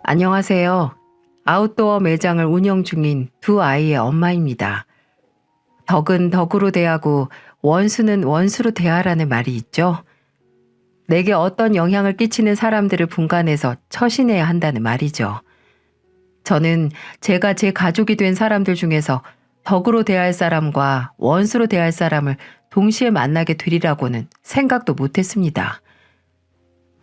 안녕하세요. 아웃도어 매장을 운영 중인 두 아이의 엄마입니다. 덕은 덕으로 대하고 원수는 원수로 대하라는 말이 있죠. 내게 어떤 영향을 끼치는 사람들을 분간해서 처신해야 한다는 말이죠. 저는 제가 제 가족이 된 사람들 중에서 덕으로 대할 사람과 원수로 대할 사람을 동시에 만나게 되리라고는 생각도 못했습니다.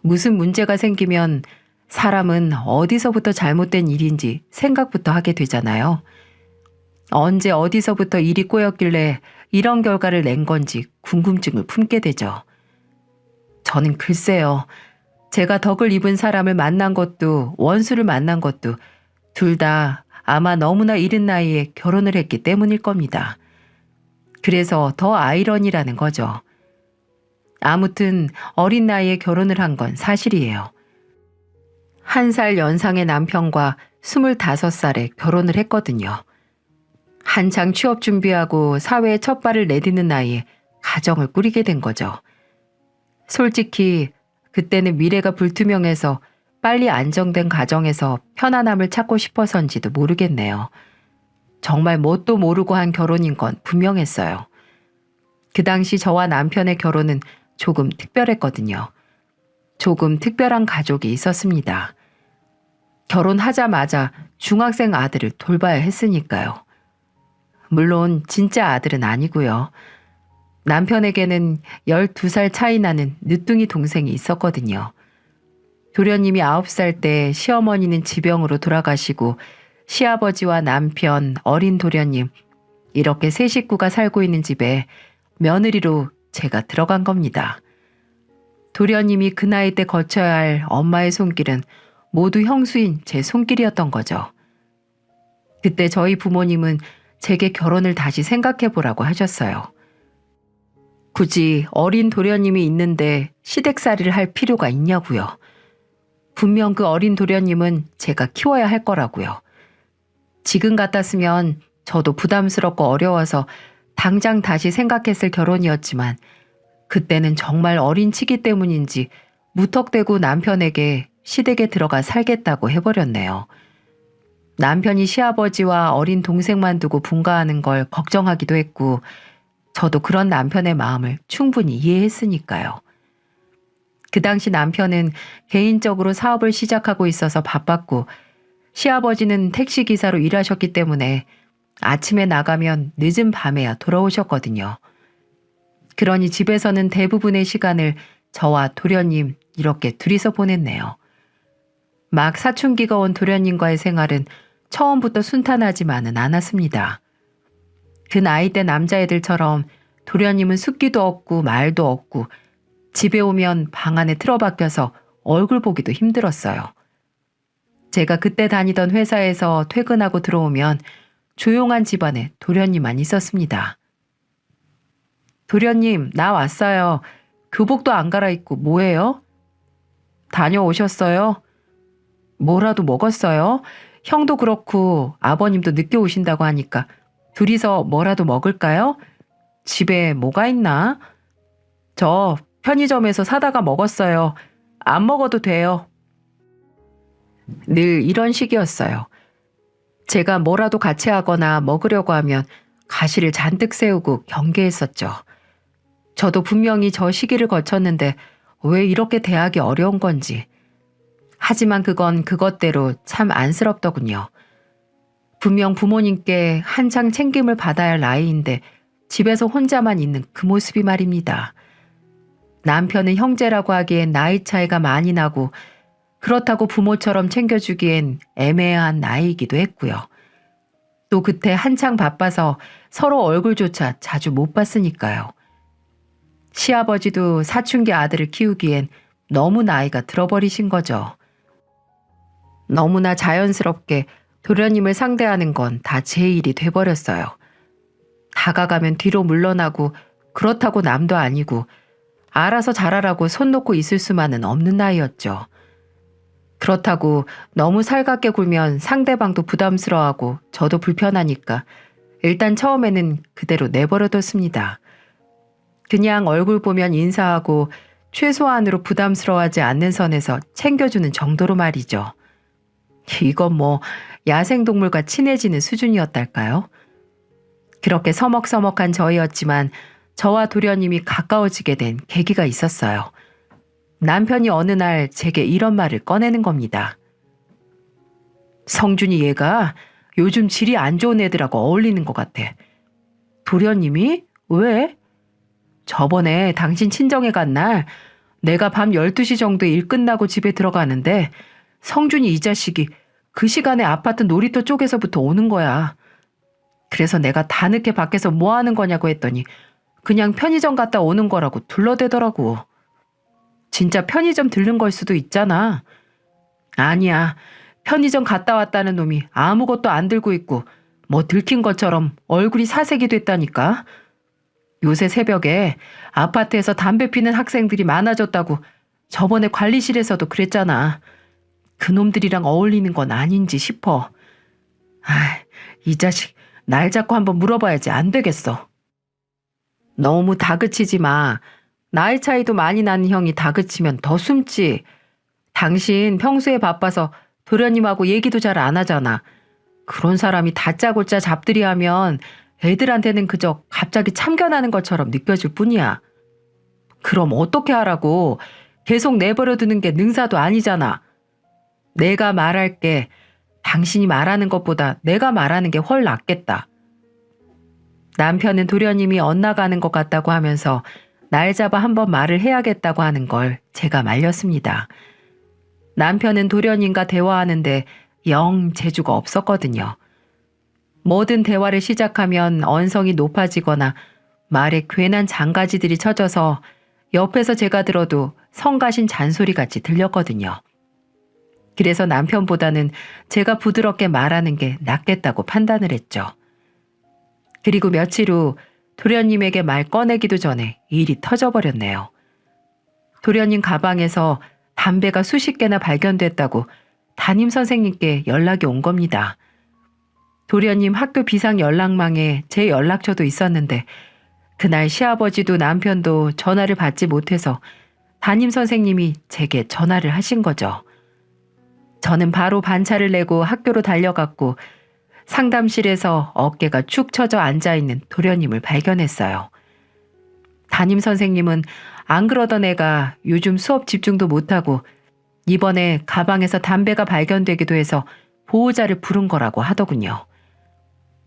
무슨 문제가 생기면 사람은 어디서부터 잘못된 일인지 생각부터 하게 되잖아요. 언제 어디서부터 일이 꼬였길래 이런 결과를 낸 건지 궁금증을 품게 되죠. 저는 글쎄요. 제가 덕을 입은 사람을 만난 것도 원수를 만난 것도 둘 다 아마 너무나 이른 나이에 결혼을 했기 때문일 겁니다. 그래서 더 아이러니라는 거죠. 아무튼 어린 나이에 결혼을 한 건 사실이에요. 1살 연상의 남편과 25살에 결혼을 했거든요. 한창 취업 준비하고 사회에 첫 발을 내딛는 나이에 가정을 꾸리게 된 거죠. 솔직히 그때는 미래가 불투명해서 빨리 안정된 가정에서 편안함을 찾고 싶어서인지도 모르겠네요. 정말 뭣도 모르고 한 결혼인 건 분명했어요. 그 당시 저와 남편의 결혼은 조금 특별했거든요. 조금 특별한 가족이 있었습니다. 결혼하자마자 중학생 아들을 돌봐야 했으니까요. 물론 진짜 아들은 아니고요. 남편에게는 12살 차이 나는 늦둥이 동생이 있었거든요. 도련님이 9살 때 시어머니는 지병으로 돌아가시고 시아버지와 남편, 어린 도련님 이렇게 세 식구가 살고 있는 집에 며느리로 제가 들어간 겁니다. 도련님이 그 나이 때 거쳐야 할 엄마의 손길은 모두 형수인 제 손길이었던 거죠. 그때 저희 부모님은 제게 결혼을 다시 생각해보라고 하셨어요. 굳이 어린 도련님이 있는데 시댁살이를 할 필요가 있냐고요. 분명 그 어린 도련님은 제가 키워야 할 거라고요. 지금 같았으면 저도 부담스럽고 어려워서 당장 다시 생각했을 결혼이었지만 그때는 정말 어린 치기 때문인지 무턱대고 남편에게 시댁에 들어가 살겠다고 해버렸네요. 남편이 시아버지와 어린 동생만 두고 분가하는 걸 걱정하기도 했고 저도 그런 남편의 마음을 충분히 이해했으니까요. 그 당시 남편은 개인적으로 사업을 시작하고 있어서 바빴고 시아버지는 택시기사로 일하셨기 때문에 아침에 나가면 늦은 밤에야 돌아오셨거든요. 그러니 집에서는 대부분의 시간을 저와 도련님 이렇게 둘이서 보냈네요. 막 사춘기가 온 도련님과의 생활은 처음부터 순탄하지만은 않았습니다. 그 나이 때 남자애들처럼 도련님은 숫기도 없고 말도 없고 집에 오면 방 안에 틀어박혀서 얼굴 보기도 힘들었어요. 제가 그때 다니던 회사에서 퇴근하고 들어오면 조용한 집안에 도련님만 있었습니다. 도련님, 나 왔어요. 교복도 안 갈아입고 뭐해요? 다녀오셨어요? 뭐라도 먹었어요? 형도 그렇고 아버님도 늦게 오신다고 하니까 둘이서 뭐라도 먹을까요? 집에 뭐가 있나? 저 편의점에서 사다가 먹었어요. 안 먹어도 돼요. 늘 이런 식이었어요. 제가 뭐라도 같이 하거나 먹으려고 하면 가시를 잔뜩 세우고 경계했었죠. 저도 분명히 저 시기를 거쳤는데 왜 이렇게 대하기 어려운 건지. 하지만 그건 그것대로 참 안쓰럽더군요. 분명 부모님께 한창 챙김을 받아야 할 나이인데 집에서 혼자만 있는 그 모습이 말입니다. 남편은 형제라고 하기엔 나이 차이가 많이 나고 그렇다고 부모처럼 챙겨주기엔 애매한 나이이기도 했고요. 또 그때 한창 바빠서 서로 얼굴조차 자주 못 봤으니까요. 시아버지도 사춘기 아들을 키우기엔 너무 나이가 들어버리신 거죠. 너무나 자연스럽게 도련님을 상대하는 건 다 제 일이 돼버렸어요. 다가가면 뒤로 물러나고 그렇다고 남도 아니고 알아서 잘하라고 손 놓고 있을 수만은 없는 나이였죠. 그렇다고 너무 살갑게 굴면 상대방도 부담스러워하고 저도 불편하니까 일단 처음에는 그대로 내버려뒀습니다. 그냥 얼굴 보면 인사하고 최소한으로 부담스러워하지 않는 선에서 챙겨주는 정도로 말이죠. 이건 뭐 야생동물과 친해지는 수준이었달까요? 그렇게 서먹서먹한 저희였지만 저와 도련님이 가까워지게 된 계기가 있었어요. 남편이 어느 날 제게 이런 말을 꺼내는 겁니다. 성준이 얘가 요즘 질이 안 좋은 애들하고 어울리는 것 같아. 도련님이? 왜? 저번에 당신 친정에 간 날 내가 밤 12시 정도에 일 끝나고 집에 들어가는데 성준이 이 자식이 그 시간에 아파트 놀이터 쪽에서부터 오는 거야. 그래서 내가 다 늦게 밖에서 뭐 하는 거냐고 했더니 그냥 편의점 갔다 오는 거라고 둘러대더라고. 진짜 편의점 들른 걸 수도 있잖아. 아니야. 편의점 갔다 왔다는 놈이 아무것도 안 들고 있고 뭐 들킨 것처럼 얼굴이 사색이 됐다니까. 요새 새벽에 아파트에서 담배 피는 학생들이 많아졌다고 저번에 관리실에서도 그랬잖아. 그놈들이랑 어울리는 건 아닌지 싶어. 이 자식 날 잡고 한번 물어봐야지. 안 되겠어. 너무 다그치지 마. 나이 차이도 많이 나는 형이 다그치면 더 숨지. 당신 평소에 바빠서 도련님하고 얘기도 잘 안 하잖아. 그런 사람이 다짜고짜 잡들이하면 애들한테는 그저 갑자기 참견하는 것처럼 느껴질 뿐이야. 그럼 어떻게 하라고. 계속 내버려 두는 게 능사도 아니잖아. 내가 말할게. 당신이 말하는 것보다 내가 말하는 게 훨 낫겠다. 남편은 도련님이 엇나가는 것 같다고 하면서 날 잡아 한번 말을 해야겠다고 하는 걸 제가 말렸습니다. 남편은 도련님과 대화하는데 영 재주가 없었거든요. 모든 대화를 시작하면 언성이 높아지거나 말에 괜한 장가지들이 쳐져서 옆에서 제가 들어도 성가신 잔소리같이 들렸거든요. 그래서 남편보다는 제가 부드럽게 말하는 게 낫겠다고 판단을 했죠. 그리고 며칠 후 도련님에게 말 꺼내기도 전에 일이 터져버렸네요. 도련님 가방에서 담배가 수십 개나 발견됐다고 담임 선생님께 연락이 온 겁니다. 도련님 학교 비상 연락망에 제 연락처도 있었는데 그날 시아버지도 남편도 전화를 받지 못해서 담임 선생님이 제게 전화를 하신 거죠. 저는 바로 반차를 내고 학교로 달려갔고 상담실에서 어깨가 축 처져 앉아있는 도련님을 발견했어요. 담임 선생님은 안 그러던 애가 요즘 수업 집중도 못하고 이번에 가방에서 담배가 발견되기도 해서 보호자를 부른 거라고 하더군요.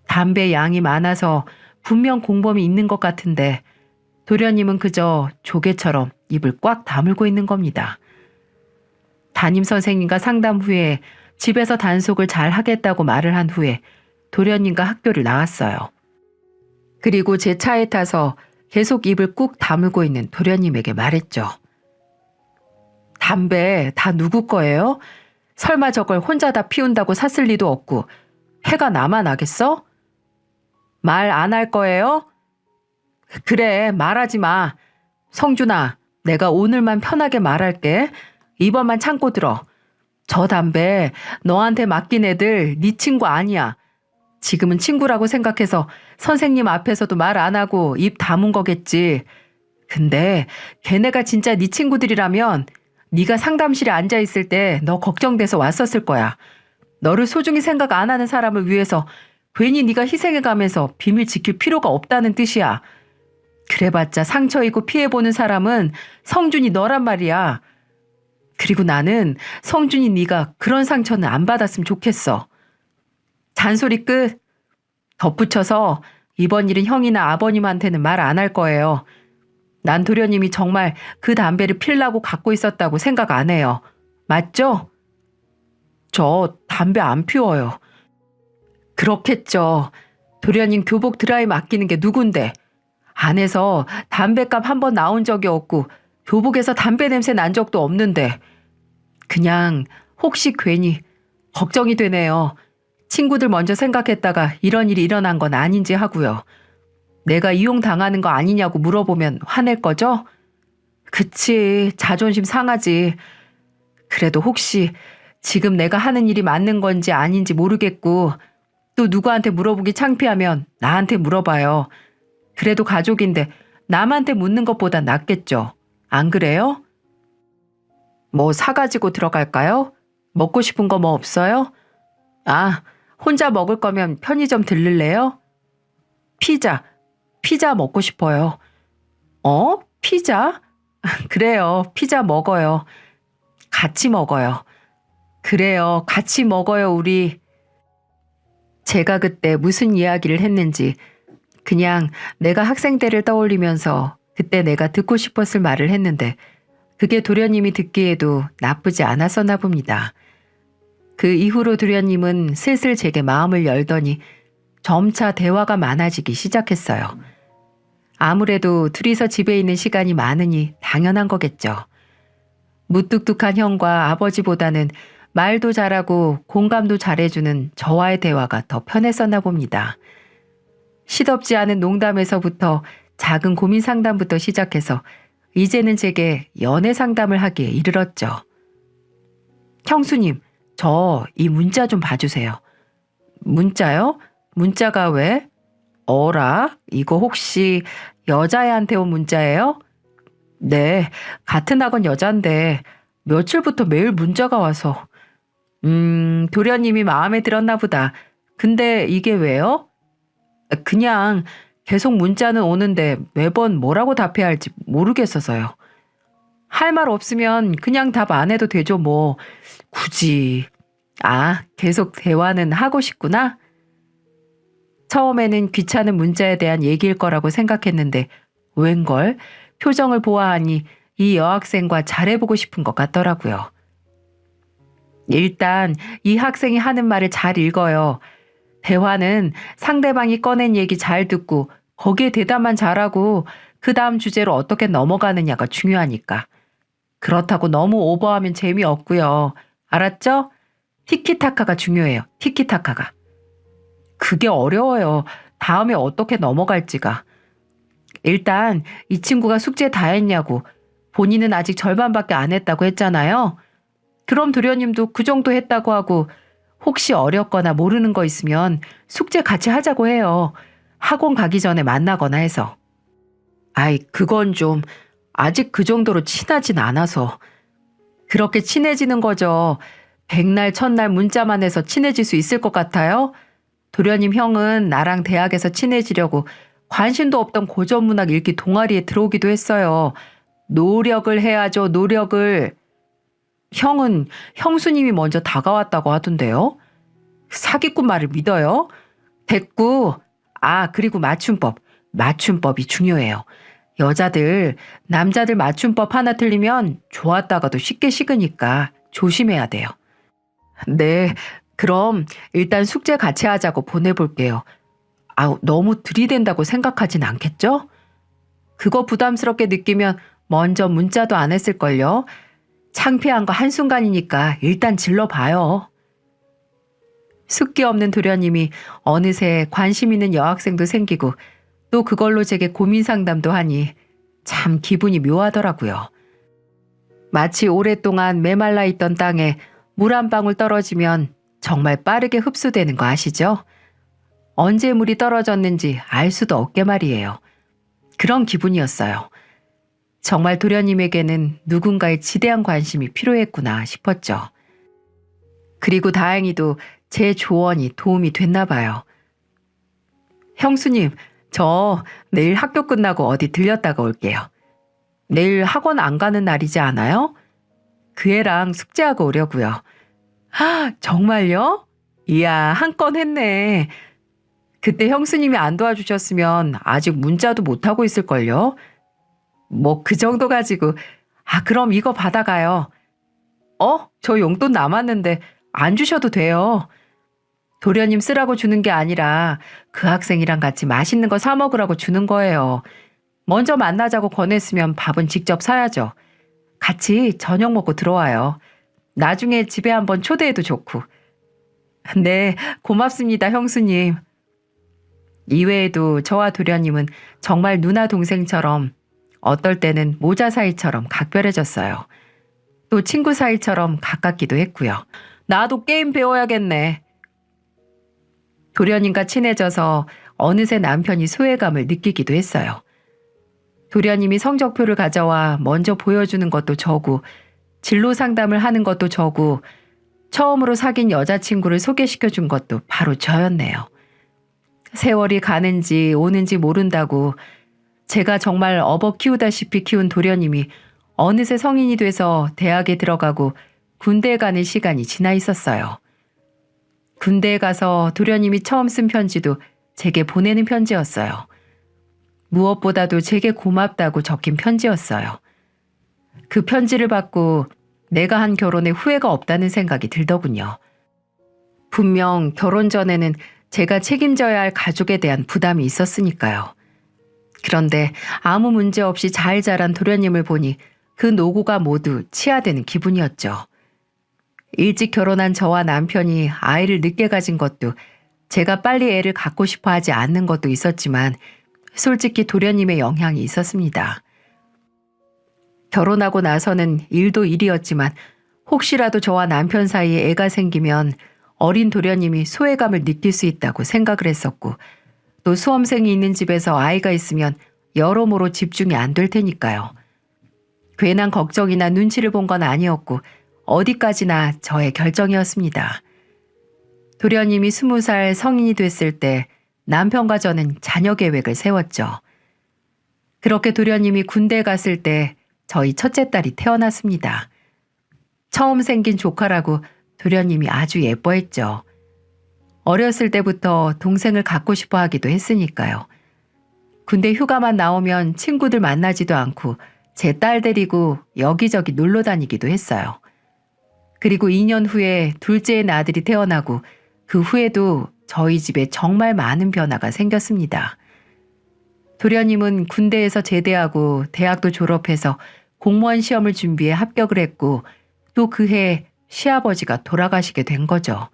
담배 양이 많아서 분명 공범이 있는 것 같은데 도련님은 그저 조개처럼 입을 꽉 다물고 있는 겁니다. 담임 선생님과 상담 후에 집에서 단속을 잘 하겠다고 말을 한 후에 도련님과 학교를 나왔어요. 그리고 제 차에 타서 계속 입을 꾹 다물고 있는 도련님에게 말했죠. 담배 다 누구 거예요? 설마 저걸 혼자 다 피운다고 샀을 리도 없고 해가 나만 나겠어? 말 안 할 거예요? 그래, 말하지 마. 성준아, 내가 오늘만 편하게 말할게. 이번만 참고 들어. 저 담배 너한테 맡긴 애들 네 친구 아니야. 지금은 친구라고 생각해서 선생님 앞에서도 말 안 하고 입 다문 거겠지. 근데 걔네가 진짜 네 친구들이라면 네가 상담실에 앉아 있을 때 너 걱정돼서 왔었을 거야. 너를 소중히 생각 안 하는 사람을 위해서 괜히 네가 희생해가면서 비밀 지킬 필요가 없다는 뜻이야. 그래봤자 상처 입고 피해보는 사람은 성준이 너란 말이야. 그리고 나는 성준이 네가 그런 상처는 안 받았으면 좋겠어. 잔소리 끝. 덧붙여서 이번 일은 형이나 아버님한테는 말 안 할 거예요. 난 도련님이 정말 그 담배를 필라고 갖고 있었다고 생각 안 해요. 맞죠? 저 담배 안 피워요. 그렇겠죠. 도련님 교복 드라이 맡기는 게 누군데. 안에서 담배값 한 번 나온 적이 없고 교복에서 담배 냄새 난 적도 없는데. 그냥 혹시 괜히 걱정이 되네요. 친구들 먼저 생각했다가 이런 일이 일어난 건 아닌지 하고요. 내가 이용당하는 거 아니냐고 물어보면 화낼 거죠? 그치, 자존심 상하지. 그래도 혹시 지금 내가 하는 일이 맞는 건지 아닌지 모르겠고 또 누구한테 물어보기 창피하면 나한테 물어봐요. 그래도 가족인데 남한테 묻는 것보다 낫겠죠. 안 그래요? 뭐 사가지고 들어갈까요? 먹고 싶은 거 뭐 없어요? 아, 혼자 먹을 거면 편의점 들를래요? 피자 먹고 싶어요. 어? 피자? 그래요, 피자 먹어요. 같이 먹어요. 그래요, 같이 먹어요, 우리. 제가 그때 무슨 이야기를 했는지 그냥 내가 학생 때를 떠올리면서 그때 내가 듣고 싶었을 말을 했는데 그게 도련님이 듣기에도 나쁘지 않았었나 봅니다. 그 이후로 도련님은 슬슬 제게 마음을 열더니 점차 대화가 많아지기 시작했어요. 아무래도 둘이서 집에 있는 시간이 많으니 당연한 거겠죠. 무뚝뚝한 형과 아버지보다는 말도 잘하고 공감도 잘해주는 저와의 대화가 더 편했었나 봅니다. 시덥지 않은 농담에서부터 작은 고민 상담부터 시작해서 이제는 제게 연애 상담을 하기에 이르렀죠. 형수님, 저 이 문자 좀 봐주세요. 문자요? 문자가 왜? 어라? 이거 혹시 여자애한테 온 문자예요? 네, 같은 학원 여잔데 며칠부터 매일 문자가 와서. 도련님이 마음에 들었나 보다. 근데 이게 왜요? 그냥 계속 문자는 오는데 매번 뭐라고 답해야 할지 모르겠어서요. 할 말 없으면 그냥 답 안 해도 되죠, 뭐. 굳이. 아, 계속 대화는 하고 싶구나? 처음에는 귀찮은 문자에 대한 얘기일 거라고 생각했는데 웬걸 표정을 보아하니 이 여학생과 잘해보고 싶은 것 같더라고요. 일단 이 학생이 하는 말을 잘 읽어요. 대화는 상대방이 꺼낸 얘기 잘 듣고 거기에 대답만 잘하고 그 다음 주제로 어떻게 넘어가느냐가 중요하니까. 그렇다고 너무 오버하면 재미없고요. 알았죠? 티키타카가 중요해요. 티키타카가. 그게 어려워요. 다음에 어떻게 넘어갈지가. 일단 이 친구가 숙제 다 했냐고. 본인은 아직 절반밖에 안 했다고 했잖아요. 그럼 도련님도 그 정도 했다고 하고 혹시 어렵거나 모르는 거 있으면 숙제 같이 하자고 해요. 학원 가기 전에 만나거나 해서. 아이, 그건 좀 아직 그 정도로 친하진 않아서. 그렇게 친해지는 거죠. 백날 첫날 문자만 해서 친해질 수 있을 것 같아요? 도련님 형은 나랑 대학에서 친해지려고 관심도 없던 고전문학 읽기 동아리에 들어오기도 했어요. 노력을 해야죠, 노력을. 형은 형수님이 먼저 다가왔다고 하던데요. 사기꾼 말을 믿어요? 됐고. 아, 그리고 맞춤법. 맞춤법이 중요해요. 여자들, 남자들 맞춤법 하나 틀리면 좋았다가도 쉽게 식으니까 조심해야 돼요. 네, 그럼 일단 숙제 같이 하자고 보내볼게요. 아우, 너무 들이댄다고 생각하진 않겠죠? 그거 부담스럽게 느끼면 먼저 문자도 안 했을걸요. 창피한 거 한순간이니까 일단 질러봐요. 숫기 없는 도련님이 어느새 관심 있는 여학생도 생기고 또 그걸로 제게 고민 상담도 하니 참 기분이 묘하더라고요. 마치 오랫동안 메말라 있던 땅에 물 한 방울 떨어지면 정말 빠르게 흡수되는 거 아시죠? 언제 물이 떨어졌는지 알 수도 없게 말이에요. 그런 기분이었어요. 정말 도련님에게는 누군가의 지대한 관심이 필요했구나 싶었죠. 그리고 다행히도 제 조언이 도움이 됐나 봐요. 형수님, 저 내일 학교 끝나고 어디 들렸다가 올게요. 내일 학원 안 가는 날이지 않아요? 그 애랑 숙제하고 오려고요. 아, 정말요? 이야, 한 건 했네. 그때 형수님이 안 도와주셨으면 아직 문자도 못하고 있을걸요? 뭐 그 정도 가지고. 아, 그럼 이거 받아가요. 저 용돈 남았는데 안 주셔도 돼요. 도련님 쓰라고 주는 게 아니라 그 학생이랑 같이 맛있는 거 사 먹으라고 주는 거예요. 먼저 만나자고 권했으면 밥은 직접 사야죠. 같이 저녁 먹고 들어와요. 나중에 집에 한번 초대해도 좋고. 네, 고맙습니다, 형수님. 이외에도 저와 도련님은 정말 누나 동생처럼 어떨 때는 모자 사이처럼 각별해졌어요. 또 친구 사이처럼 가깝기도 했고요. 나도 게임 배워야겠네. 도련님과 친해져서 어느새 남편이 소외감을 느끼기도 했어요. 도련님이 성적표를 가져와 먼저 보여주는 것도 저고 진로 상담을 하는 것도 저고 처음으로 사귄 여자친구를 소개시켜 준 것도 바로 저였네요. 세월이 가는지 오는지 모른다고 제가 정말 업어 키우다시피 키운 도련님이 어느새 성인이 돼서 대학에 들어가고 군대에 가는 시간이 지나 있었어요. 군대에 가서 도련님이 처음 쓴 편지도 제게 보내는 편지였어요. 무엇보다도 제게 고맙다고 적힌 편지였어요. 그 편지를 받고 내가 한 결혼에 후회가 없다는 생각이 들더군요. 분명 결혼 전에는 제가 책임져야 할 가족에 대한 부담이 있었으니까요. 그런데 아무 문제 없이 잘 자란 도련님을 보니 그 노고가 모두 치하되는 기분이었죠. 일찍 결혼한 저와 남편이 아이를 늦게 가진 것도 제가 빨리 애를 갖고 싶어 하지 않는 것도 있었지만 솔직히 도련님의 영향이 있었습니다. 결혼하고 나서는 일도 일이었지만 혹시라도 저와 남편 사이에 애가 생기면 어린 도련님이 소외감을 느낄 수 있다고 생각을 했었고 또 수험생이 있는 집에서 아이가 있으면 여러모로 집중이 안 될 테니까요. 괜한 걱정이나 눈치를 본 건 아니었고 어디까지나 저의 결정이었습니다. 도련님이 20살 성인이 됐을 때 남편과 저는 자녀 계획을 세웠죠. 그렇게 도련님이 군대에 갔을 때 저희 첫째 딸이 태어났습니다. 처음 생긴 조카라고 도련님이 아주 예뻐했죠. 어렸을 때부터 동생을 갖고 싶어 하기도 했으니까요. 군대 휴가만 나오면 친구들 만나지도 않고 제 딸 데리고 여기저기 놀러 다니기도 했어요. 그리고 2년 후에 둘째의 아들이 태어나고 그 후에도 저희 집에 정말 많은 변화가 생겼습니다. 도련님은 군대에서 제대하고 대학도 졸업해서 공무원 시험을 준비해 합격을 했고 또 그해 시아버지가 돌아가시게 된 거죠.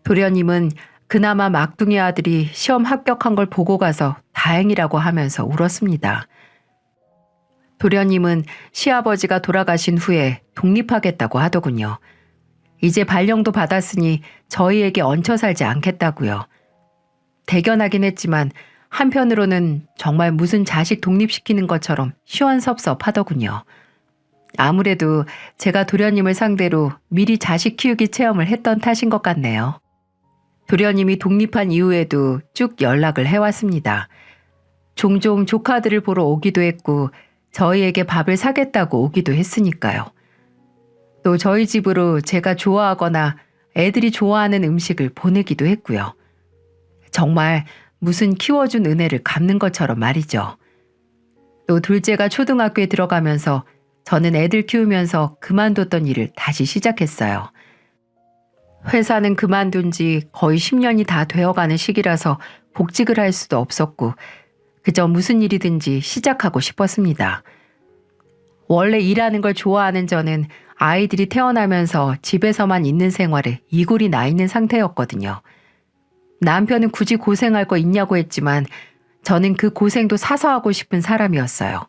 도련님은 그나마 막둥이 아들이 시험 합격한 걸 보고 가서 다행이라고 하면서 울었습니다. 도련님은 시아버지가 돌아가신 후에 독립하겠다고 하더군요. 이제 발령도 받았으니 저희에게 얹혀 살지 않겠다고요. 대견하긴 했지만 한편으로는 정말 무슨 자식 독립시키는 것처럼 시원섭섭하더군요. 아무래도 제가 도련님을 상대로 미리 자식 키우기 체험을 했던 탓인 것 같네요. 도련님이 독립한 이후에도 쭉 연락을 해왔습니다. 종종 조카들을 보러 오기도 했고 저희에게 밥을 사겠다고 오기도 했으니까요. 또 저희 집으로 제가 좋아하거나 애들이 좋아하는 음식을 보내기도 했고요. 정말 무슨 키워준 은혜를 갚는 것처럼 말이죠. 또 둘째가 초등학교에 들어가면서 저는 애들 키우면서 그만뒀던 일을 다시 시작했어요. 회사는 그만둔 지 거의 10년이 다 되어가는 시기라서 복직을 할 수도 없었고 그저 무슨 일이든지 시작하고 싶었습니다. 원래 일하는 걸 좋아하는 저는 아이들이 태어나면서 집에서만 있는 생활에 이골이 나 있는 상태였거든요. 남편은 굳이 고생할 거 있냐고 했지만 저는 그 고생도 사서 하고 싶은 사람이었어요.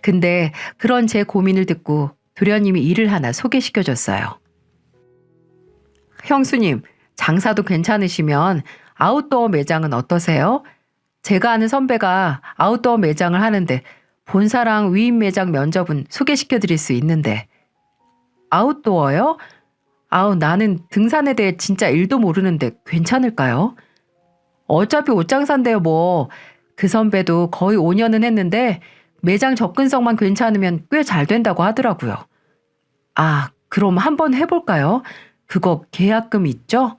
근데 그런 제 고민을 듣고 도련님이 일을 하나 소개시켜줬어요. 형수님, 장사도 괜찮으시면 아웃도어 매장은 어떠세요? 제가 아는 선배가 아웃도어 매장을 하는데 본사랑 위임 매장 면접은 소개시켜드릴 수 있는데. 아웃도어요? 나는 등산에 대해 진짜 1도 모르는데 괜찮을까요? 어차피 옷장사인데요 뭐. 그 선배도 거의 5년은 했는데 매장 접근성만 괜찮으면 꽤 잘 된다고 하더라고요. 그럼 한번 해볼까요? 그거 계약금 있죠?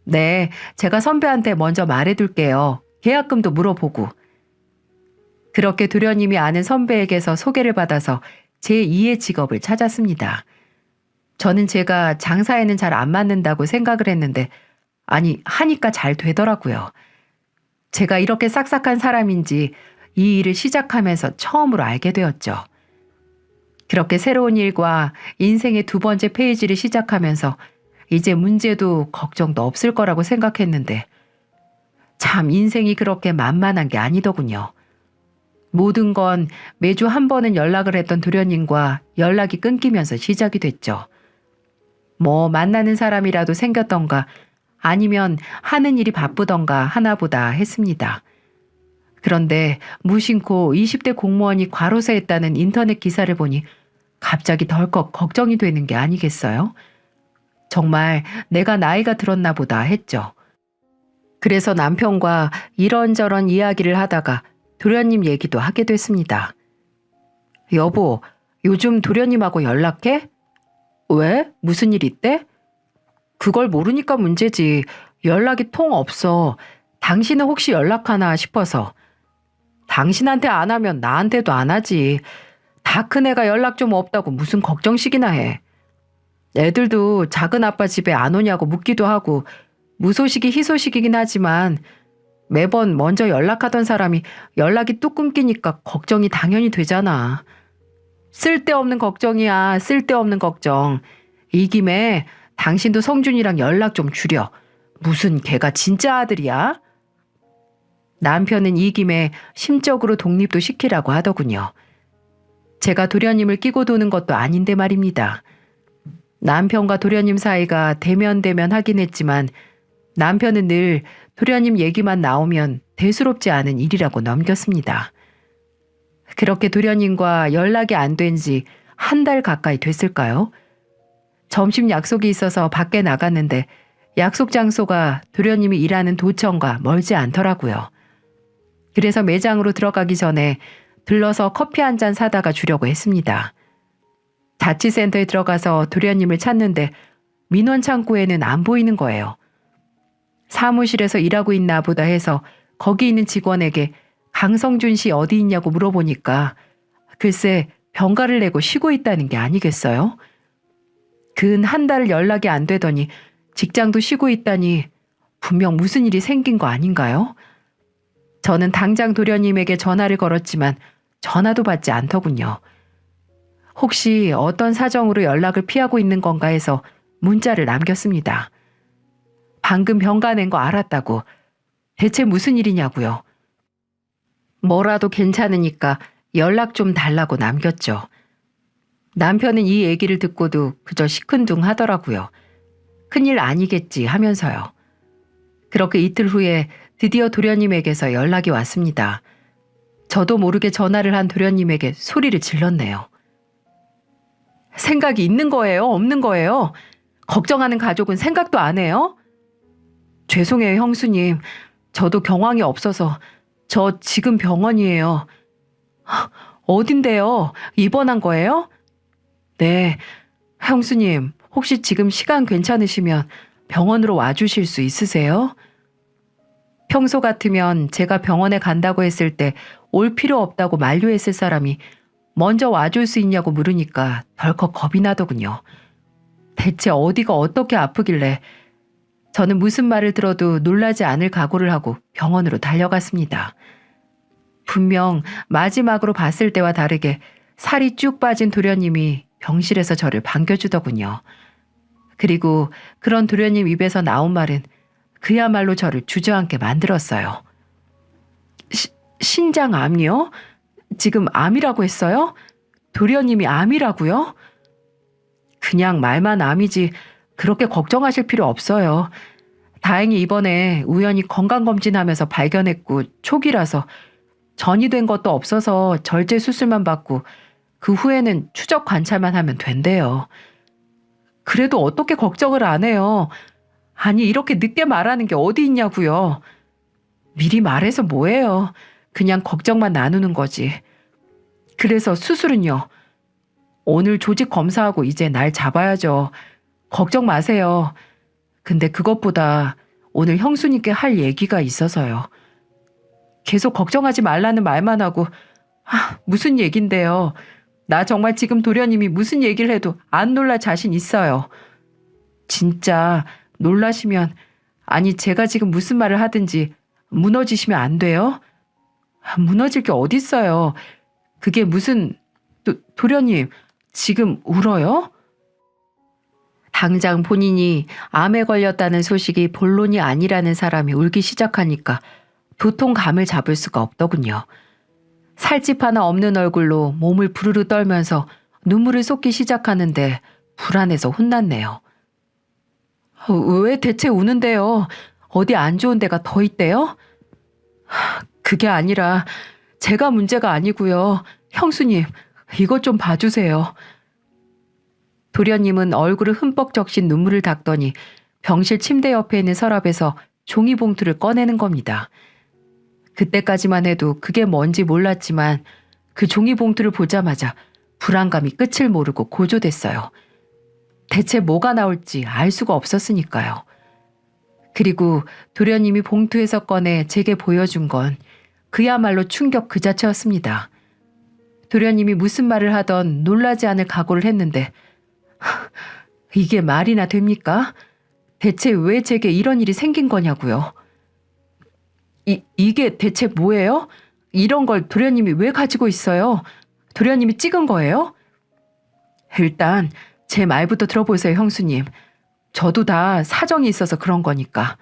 네, 제가 선배한테 먼저 말해둘게요. 계약금도 물어보고. 그렇게 도련님이 아는 선배에게서 소개를 받아서 제2의 직업을 찾았습니다. 저는 제가 장사에는 잘 안 맞는다고 생각을 했는데 하니까 잘 되더라고요. 제가 이렇게 싹싹한 사람인지 이 일을 시작하면서 처음으로 알게 되었죠. 그렇게 새로운 일과 인생의 2번째 페이지를 시작하면서 이제 문제도 걱정도 없을 거라고 생각했는데 참 인생이 그렇게 만만한 게 아니더군요. 모든 건 매주 한 번은 연락을 했던 도련님과 연락이 끊기면서 시작이 됐죠. 뭐 만나는 사람이라도 생겼던가 아니면 하는 일이 바쁘던가 하나보다 했습니다. 그런데 무심코 20대 공무원이 과로사했다는 인터넷 기사를 보니 갑자기 덜컥 걱정이 되는 게 아니겠어요? 정말 내가 나이가 들었나 보다 했죠. 그래서 남편과 이런저런 이야기를 하다가 도련님 얘기도 하게 됐습니다. 여보, 요즘 도련님하고 연락해? 왜? 무슨 일 있대? 그걸 모르니까 문제지. 연락이 통 없어. 당신은 혹시 연락하나 싶어서. 당신한테 안 하면 나한테도 안 하지. 다 큰 애가 연락 좀 없다고 무슨 걱정식이나 해. 애들도 작은 아빠 집에 안 오냐고 묻기도 하고 무소식이 희소식이긴 하지만 매번 먼저 연락하던 사람이 연락이 뚝 끊기니까 걱정이 당연히 되잖아. 쓸데없는 걱정이야, 쓸데없는 걱정. 이 김에 당신도 성준이랑 연락 좀 줄여. 무슨 걔가 진짜 아들이야? 남편은 이 김에 심적으로 독립도 시키라고 하더군요. 제가 도련님을 끼고 도는 것도 아닌데 말입니다. 남편과 도련님 사이가 대면대면 하긴 했지만 남편은 늘 도련님 얘기만 나오면 대수롭지 않은 일이라고 넘겼습니다. 그렇게 도련님과 연락이 안 된 지 한 달 가까이 됐을까요? 점심 약속이 있어서 밖에 나갔는데 약속 장소가 도련님이 일하는 도청과 멀지 않더라고요. 그래서 매장으로 들어가기 전에 들러서 커피 한 잔 사다가 주려고 했습니다. 자치센터에 들어가서 도련님을 찾는데 민원 창구에는 안 보이는 거예요. 사무실에서 일하고 있나 보다 해서 거기 있는 직원에게 강성준 씨 어디 있냐고 물어보니까 글쎄 병가를 내고 쉬고 있다는 게 아니겠어요? 근 한 달 연락이 안 되더니 직장도 쉬고 있다니 분명 무슨 일이 생긴 거 아닌가요? 저는 당장 도련님에게 전화를 걸었지만 전화도 받지 않더군요. 혹시 어떤 사정으로 연락을 피하고 있는 건가 해서 문자를 남겼습니다. 방금 병가 낸 거 알았다고. 대체 무슨 일이냐고요. 뭐라도 괜찮으니까 연락 좀 달라고 남겼죠. 남편은 이 얘기를 듣고도 그저 시큰둥 하더라고요. 큰일 아니겠지 하면서요. 그렇게 이틀 후에 드디어 도련님에게서 연락이 왔습니다. 저도 모르게 전화를 한 도련님에게 소리를 질렀네요. 생각이 있는 거예요? 없는 거예요? 걱정하는 가족은 생각도 안 해요? 죄송해요, 형수님. 저도 경황이 없어서 저 지금 병원이에요. 어딘데요? 입원한 거예요? 네. 형수님, 혹시 지금 시간 괜찮으시면 병원으로 와주실 수 있으세요? 평소 같으면 제가 병원에 간다고 했을 때 올 필요 없다고 만류했을 사람이 먼저 와줄 수 있냐고 물으니까 덜컥 겁이 나더군요. 대체 어디가 어떻게 아프길래 저는 무슨 말을 들어도 놀라지 않을 각오를 하고 병원으로 달려갔습니다. 분명 마지막으로 봤을 때와 다르게 살이 쭉 빠진 도련님이 병실에서 저를 반겨주더군요. 그리고 그런 도련님 입에서 나온 말은 그야말로 저를 주저앉게 만들었어요. 신장암이요? 지금 암이라고 했어요? 도련님이 암이라고요? 그냥 말만 암이지 그렇게 걱정하실 필요 없어요. 다행히 이번에 우연히 건강검진하면서 발견했고 초기라서 전이 된 것도 없어서 절제 수술만 받고 그 후에는 추적 관찰만 하면 된대요. 그래도 어떻게 걱정을 안 해요. 아니 이렇게 늦게 말하는 게 어디 있냐고요. 미리 말해서 뭐해요. 그냥 걱정만 나누는 거지. 그래서 수술은요? 오늘 조직 검사하고 이제 날 잡아야죠. 걱정 마세요. 근데 그것보다 오늘 형수님께 할 얘기가 있어서요. 계속 걱정하지 말라는 말만 하고 무슨 얘긴데요. 나 정말 지금 도련님이 무슨 얘기를 해도 안 놀랄 자신 있어요. 진짜 놀라시면 아니 제가 지금 무슨 말을 하든지 무너지시면 안 돼요? 무너질 게 어딨어요. 그게 무슨 도련님 지금 울어요? 당장 본인이 암에 걸렸다는 소식이 본론이 아니라는 사람이 울기 시작하니까 도통 감을 잡을 수가 없더군요. 살집 하나 없는 얼굴로 몸을 부르르 떨면서 눈물을 쏟기 시작하는데 불안해서 혼났네요. 왜 대체 우는데요? 어디 안 좋은 데가 더 있대요? 그게 아니라 제가 문제가 아니고요. 형수님, 이것 좀 봐주세요. 도련님은 얼굴을 흠뻑 적신 눈물을 닦더니 병실 침대 옆에 있는 서랍에서 종이봉투를 꺼내는 겁니다. 그때까지만 해도 그게 뭔지 몰랐지만 그 종이봉투를 보자마자 불안감이 끝을 모르고 고조됐어요. 대체 뭐가 나올지 알 수가 없었으니까요. 그리고 도련님이 봉투에서 꺼내 제게 보여준 건 그야말로 충격 그 자체였습니다. 도련님이 무슨 말을 하던 놀라지 않을 각오를 했는데 이게 말이나 됩니까? 대체 왜 제게 이런 일이 생긴 거냐고요. 이게 대체 뭐예요? 이런 걸 도련님이 왜 가지고 있어요? 도련님이 찍은 거예요? 일단 제 말부터 들어보세요, 형수님. 저도 다 사정이 있어서 그런 거니까.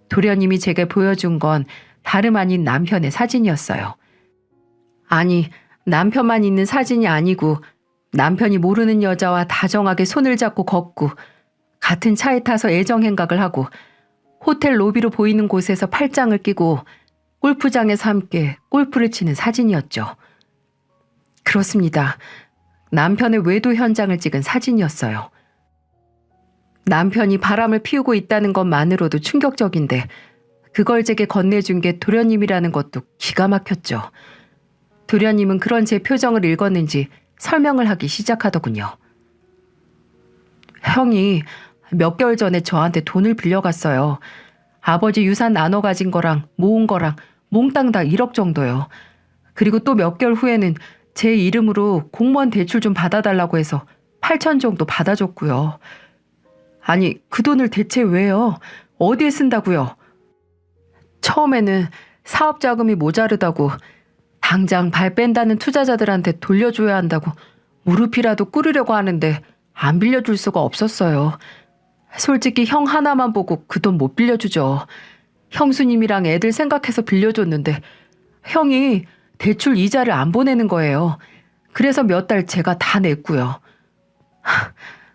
도련님이 제게 보여준 건 다름 아닌 남편의 사진이었어요. 아니, 남편만 있는 사진이 아니고 남편이 모르는 여자와 다정하게 손을 잡고 걷고 같은 차에 타서 애정 행각을 하고 호텔 로비로 보이는 곳에서 팔짱을 끼고 골프장에서 함께 골프를 치는 사진이었죠. 그렇습니다. 남편의 외도 현장을 찍은 사진이었어요. 남편이 바람을 피우고 있다는 것만으로도 충격적인데 그걸 제게 건네준 게 도련님이라는 것도 기가 막혔죠. 도련님은 그런 제 표정을 읽었는지 설명을 하기 시작하더군요. 형이 몇 개월 전에 저한테 돈을 빌려갔어요. 아버지 유산 나눠 가진 거랑 모은 거랑 몽땅 다 1억 정도요. 그리고 또 몇 개월 후에는 제 이름으로 공무원 대출 좀 받아달라고 해서 8천 정도 받아줬고요. 아니, 그 돈을 대체 왜요? 어디에 쓴다고요? 처음에는 사업 자금이 모자르다고 당장 발 뺀다는 투자자들한테 돌려줘야 한다고 무릎이라도 꿇으려고 하는데 안 빌려줄 수가 없었어요. 솔직히 형 하나만 보고 그 돈 못 빌려주죠. 형수님이랑 애들 생각해서 빌려줬는데 형이 대출 이자를 안 보내는 거예요. 그래서 몇 달 제가 다 냈고요.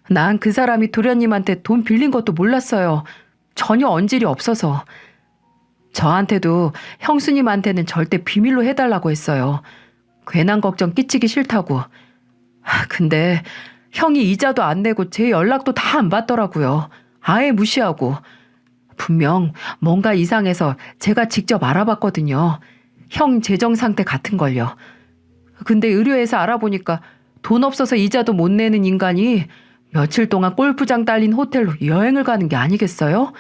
난 그 사람이 도련님한테 돈 빌린 것도 몰랐어요. 전혀 언질이 없어서. 저한테도 형수님한테는 절대 비밀로 해달라고 했어요. 괜한 걱정 끼치기 싫다고. 근데 형이 이자도 안 내고 제 연락도 다 안 받더라고요. 아예 무시하고. 분명 뭔가 이상해서 제가 직접 알아봤거든요. 형 재정 상태 같은 걸요. 근데 의뢰해서 알아보니까 돈 없어서 이자도 못 내는 인간이 며칠 동안 골프장 딸린 호텔로 여행을 가는 게 아니겠어요?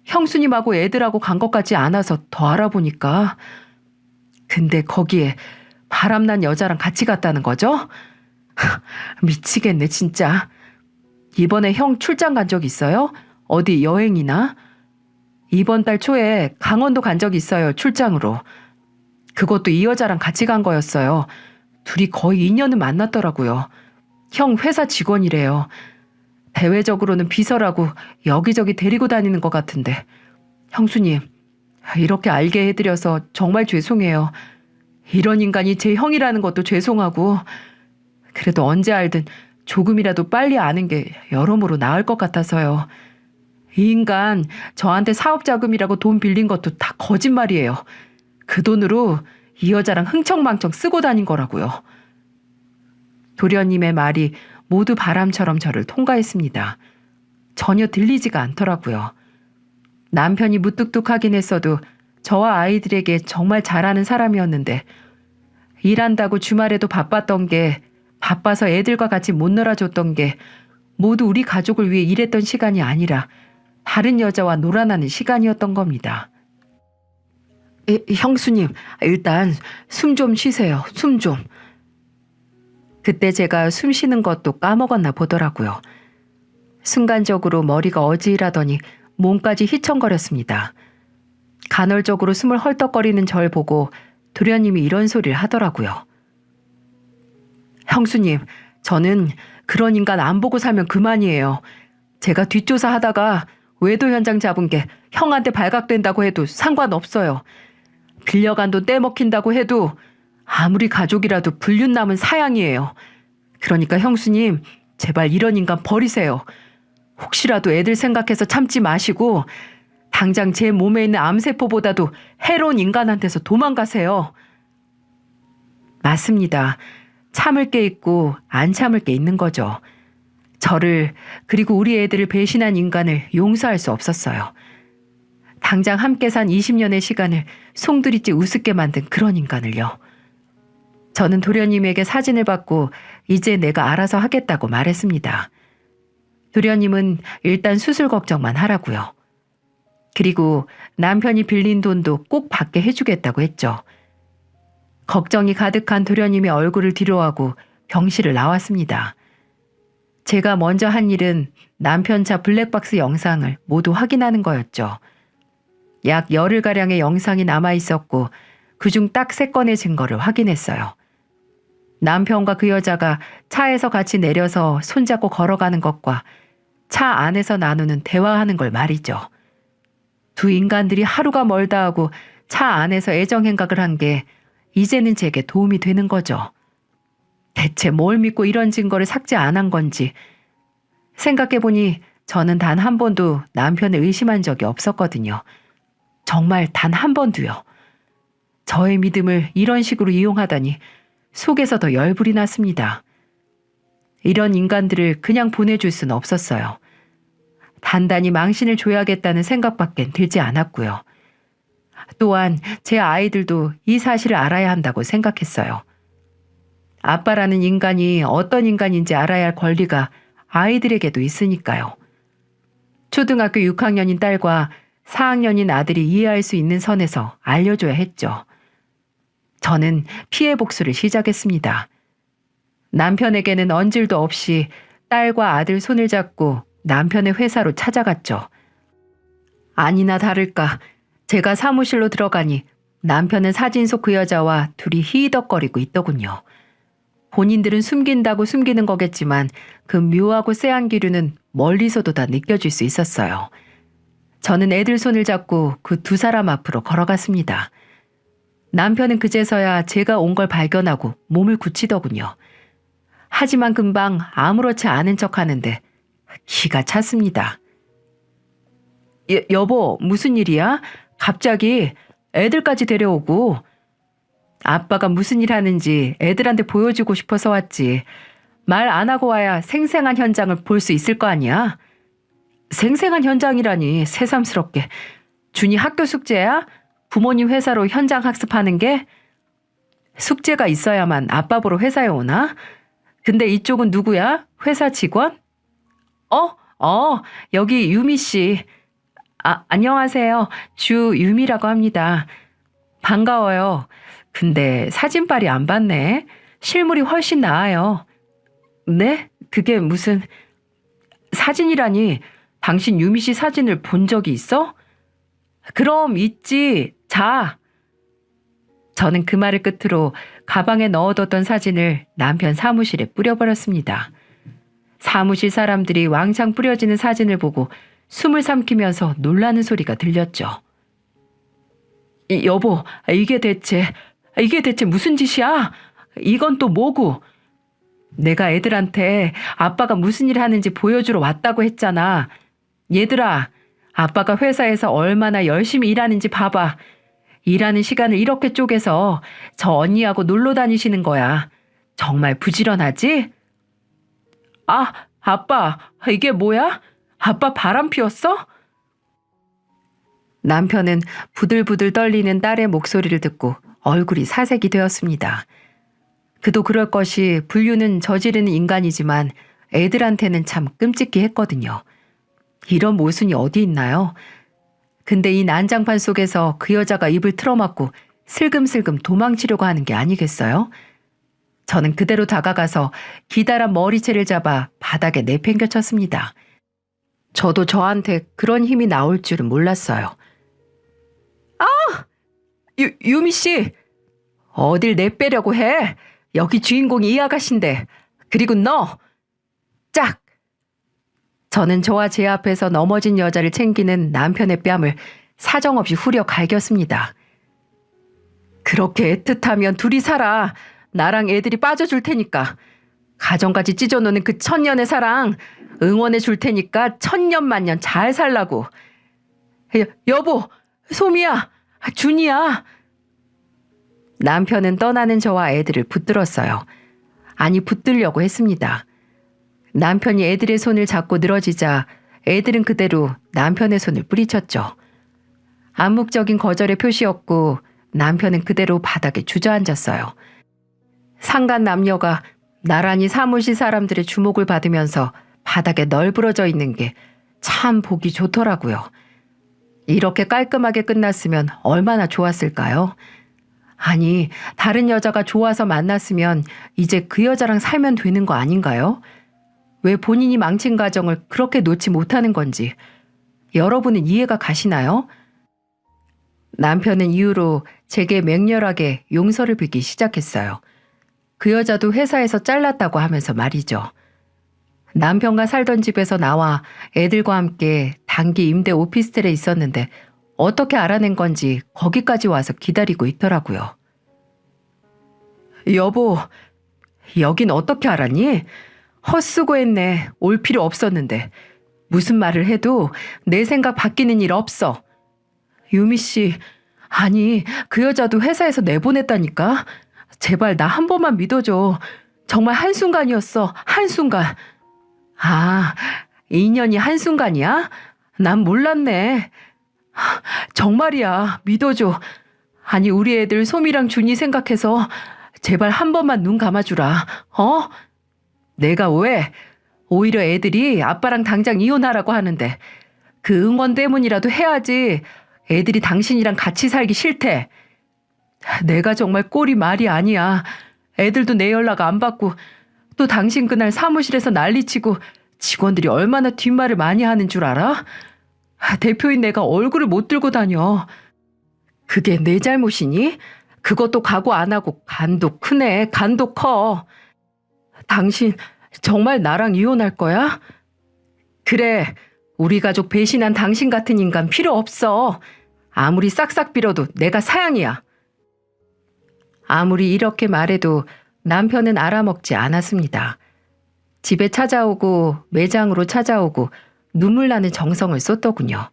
형수님하고 애들하고 간 것까지 않아서 더 알아보니까. 근데 거기에 바람난 여자랑 같이 갔다는 거죠? 미치겠네 진짜. 이번에 형 출장 간 적 있어요? 어디 여행이나? 이번 달 초에 강원도 간 적 있어요, 출장으로. 그것도 이 여자랑 같이 간 거였어요. 둘이 거의 2년은 만났더라고요. 형 회사 직원이래요. 대외적으로는 비서라고 여기저기 데리고 다니는 것 같은데. 형수님, 이렇게 알게 해드려서 정말 죄송해요. 이런 인간이 제 형이라는 것도 죄송하고, 그래도 언제 알든 조금이라도 빨리 아는 게 여러모로 나을 것 같아서요. 이 인간 저한테 사업 자금이라고 돈 빌린 것도 다 거짓말이에요. 그 돈으로 이 여자랑 흥청망청 쓰고 다닌 거라고요. 도련님의 말이 모두 바람처럼 저를 통과했습니다. 전혀 들리지가 않더라고요. 남편이 무뚝뚝하긴 했어도 저와 아이들에게 정말 잘하는 사람이었는데 일한다고 주말에도 바빴던 게 바빠서 애들과 같이 못 놀아줬던 게 모두 우리 가족을 위해 일했던 시간이 아니라 다른 여자와 놀아나는 시간이었던 겁니다. 형수님, 일단 숨 좀 쉬세요. 숨 좀. 그때 제가 숨 쉬는 것도 까먹었나 보더라고요. 순간적으로 머리가 어지러더니 몸까지 휘청거렸습니다. 간헐적으로 숨을 헐떡거리는 절 보고 도련님이 이런 소리를 하더라고요. 형수님, 저는 그런 인간 안 보고 살면 그만이에요. 제가 뒷조사하다가 외도 현장 잡은 게 형한테 발각된다고 해도 상관없어요. 빌려간 돈 떼먹힌다고 해도 아무리 가족이라도 불륜 남은 사양이에요. 그러니까 형수님, 제발 이런 인간 버리세요. 혹시라도 애들 생각해서 참지 마시고 당장 제 몸에 있는 암세포보다도 해로운 인간한테서 도망가세요. 맞습니다. 참을 게 있고 안 참을 게 있는 거죠. 저를 그리고 우리 애들을 배신한 인간을 용서할 수 없었어요. 당장 함께 산 20년의 시간을 송두리째 우습게 만든 그런 인간을요. 저는 도련님에게 사진을 받고 이제 내가 알아서 하겠다고 말했습니다. 도련님은 일단 수술 걱정만 하라고요. 그리고 남편이 빌린 돈도 꼭 받게 해주겠다고 했죠. 걱정이 가득한 도련님의 얼굴을 뒤로하고 병실을 나왔습니다. 제가 먼저 한 일은 남편 차 블랙박스 영상을 모두 확인하는 거였죠. 약 열흘가량의 영상이 남아있었고 그중 딱 3건의 증거를 확인했어요. 남편과 그 여자가 차에서 같이 내려서 손잡고 걸어가는 것과 차 안에서 나누는 대화하는 걸 말이죠. 두 인간들이 하루가 멀다 하고 차 안에서 애정행각을 한 게 이제는 제게 도움이 되는 거죠. 대체 뭘 믿고 이런 증거를 삭제 안 한 건지 생각해보니 저는 단 한 번도 남편을 의심한 적이 없었거든요. 정말 단 한 번도요. 저의 믿음을 이런 식으로 이용하다니 속에서 더 열불이 났습니다. 이런 인간들을 그냥 보내줄 수는 없었어요. 단단히 망신을 줘야겠다는 생각밖엔 들지 않았고요. 또한 제 아이들도 이 사실을 알아야 한다고 생각했어요. 아빠라는 인간이 어떤 인간인지 알아야 할 권리가 아이들에게도 있으니까요. 초등학교 6학년인 딸과 4학년인 아들이 이해할 수 있는 선에서 알려줘야 했죠. 저는 피해 복수를 시작했습니다. 남편에게는 언질도 없이 딸과 아들 손을 잡고 남편의 회사로 찾아갔죠. 아니나 다를까 제가 사무실로 들어가니 남편은 사진 속 그 여자와 둘이 히히덕거리고 있더군요. 본인들은 숨긴다고 숨기는 거겠지만 그 묘하고 쎄한 기류는 멀리서도 다 느껴질 수 있었어요. 저는 애들 손을 잡고 그 두 사람 앞으로 걸어갔습니다. 남편은 그제서야 제가 온 걸 발견하고 몸을 굳히더군요. 하지만 금방 아무렇지 않은 척 하는데 기가 찼습니다. 여보, 무슨 일이야? 갑자기 애들까지 데려오고. 아빠가 무슨 일 하는지 애들한테 보여주고 싶어서 왔지. 말 안 하고 와야 생생한 현장을 볼 수 있을 거 아니야? 생생한 현장이라니 새삼스럽게. 준이 학교 숙제야? 부모님 회사로 현장 학습하는 게? 숙제가 있어야만 아빠 보러 회사에 오나? 근데 이쪽은 누구야? 회사 직원? 여기 유미 씨. 안녕하세요. 주유미라고 합니다. 반가워요. 근데 사진빨이 안 봤네. 실물이 훨씬 나아요. 네? 그게 무슨... 사진이라니 당신 유미 씨 사진을 본 적이 있어? 그럼 있지. 자. 저는 그 말을 끝으로 가방에 넣어뒀던 사진을 남편 사무실에 뿌려버렸습니다. 사무실 사람들이 왕창 뿌려지는 사진을 보고 숨을 삼키면서 놀라는 소리가 들렸죠. 여보, 이게 대체 무슨 짓이야? 이건 또 뭐고? 내가 애들한테 아빠가 무슨 일 하는지 보여주러 왔다고 했잖아. 얘들아, 아빠가 회사에서 얼마나 열심히 일하는지 봐봐. 일하는 시간을 이렇게 쪼개서 저 언니하고 놀러 다니시는 거야. 정말 부지런하지? 아빠, 이게 뭐야? 아빠 바람 피웠어? 남편은 부들부들 떨리는 딸의 목소리를 듣고 얼굴이 사색이 되었습니다. 그도 그럴 것이 불륜은 저지르는 인간이지만 애들한테는 참 끔찍히 했거든요. 이런 모순이 어디 있나요? 근데 이 난장판 속에서 그 여자가 입을 틀어막고 슬금슬금 도망치려고 하는 게 아니겠어요? 저는 그대로 다가가서 기다란 머리채를 잡아 바닥에 내팽겨쳤습니다. 저도 저한테 그런 힘이 나올 줄은 몰랐어요. 유미 씨! 어딜 내빼려고 해? 여기 주인공이 이 아가씨인데. 그리고 너! 짝! 저는 저와 제 앞에서 넘어진 여자를 챙기는 남편의 뺨을 사정없이 후려 갈겼습니다. 그렇게 애틋하면 둘이 살아. 나랑 애들이 빠져줄 테니까. 가정까지 찢어놓는 그 천년의 사랑 응원해 줄 테니까 천년만년 잘 살라고. 여보, 소미야, 준이야. 남편은 떠나는 저와 애들을 붙들었어요. 아니, 붙들려고 했습니다. 남편이 애들의 손을 잡고 늘어지자 애들은 그대로 남편의 손을 뿌리쳤죠. 암묵적인 거절의 표시였고 남편은 그대로 바닥에 주저앉았어요. 상간 남녀가 나란히 사무실 사람들의 주목을 받으면서 바닥에 널브러져 있는 게 참 보기 좋더라고요. 이렇게 깔끔하게 끝났으면 얼마나 좋았을까요? 아니, 다른 여자가 좋아서 만났으면 이제 그 여자랑 살면 되는 거 아닌가요? 왜 본인이 망친 가정을 그렇게 놓지 못하는 건지 여러분은 이해가 가시나요? 남편은 이후로 제게 맹렬하게 용서를 빌기 시작했어요. 그 여자도 회사에서 잘랐다고 하면서 말이죠. 남편과 살던 집에서 나와 애들과 함께 단기 임대 오피스텔에 있었는데 어떻게 알아낸 건지 거기까지 와서 기다리고 있더라고요. 여보, 여긴 어떻게 알았니? 헛수고했네. 올 필요 없었는데. 무슨 말을 해도 내 생각 바뀌는 일 없어. 유미 씨, 아니, 그 여자도 회사에서 내보냈다니까? 제발 나 한 번만 믿어줘. 정말 한순간이었어. 한순간. 아, 인연이 한순간이야? 난 몰랐네. 정말이야. 믿어줘. 아니, 우리 애들 소미랑 준이 생각해서 제발 한 번만 눈 감아주라. 어? 내가 왜? 오히려 애들이 아빠랑 당장 이혼하라고 하는데 그 응원 때문이라도 해야지. 애들이 당신이랑 같이 살기 싫대. 내가 정말 꼴이 말이 아니야. 애들도 내 연락 안 받고 또 당신 그날 사무실에서 난리치고 직원들이 얼마나 뒷말을 많이 하는 줄 알아? 대표인 내가 얼굴을 못 들고 다녀. 그게 내 잘못이니? 그것도 각오 안 하고 간도 크네. 간도 커. 당신 정말 나랑 이혼할 거야? 그래. 우리 가족 배신한 당신 같은 인간 필요 없어. 아무리 싹싹 빌어도 내가 사양이야. 아무리 이렇게 말해도 남편은 알아먹지 않았습니다. 집에 찾아오고 매장으로 찾아오고 눈물 나는 정성을 쏟더군요.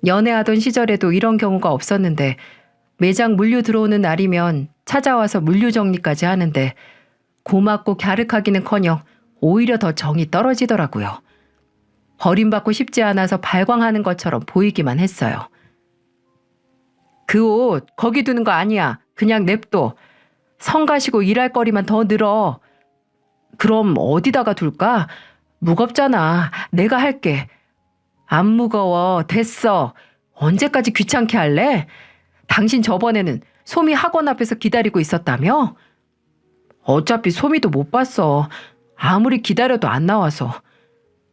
연애하던 시절에도 이런 경우가 없었는데 매장 물류 들어오는 날이면 찾아와서 물류 정리까지 하는데 고맙고 갸륵하기는커녕 오히려 더 정이 떨어지더라고요. 버림받고 싶지 않아서 발광하는 것처럼 보이기만 했어요. 그 옷 거기 두는 거 아니야. 그냥 냅둬. 성가시고 일할 거리만 더 늘어. 그럼 어디다가 둘까? 무겁잖아. 내가 할게. 안 무거워. 됐어. 언제까지 귀찮게 할래? 당신 저번에는 소미 학원 앞에서 기다리고 있었다며? 어차피 소미도 못 봤어. 아무리 기다려도 안 나와서.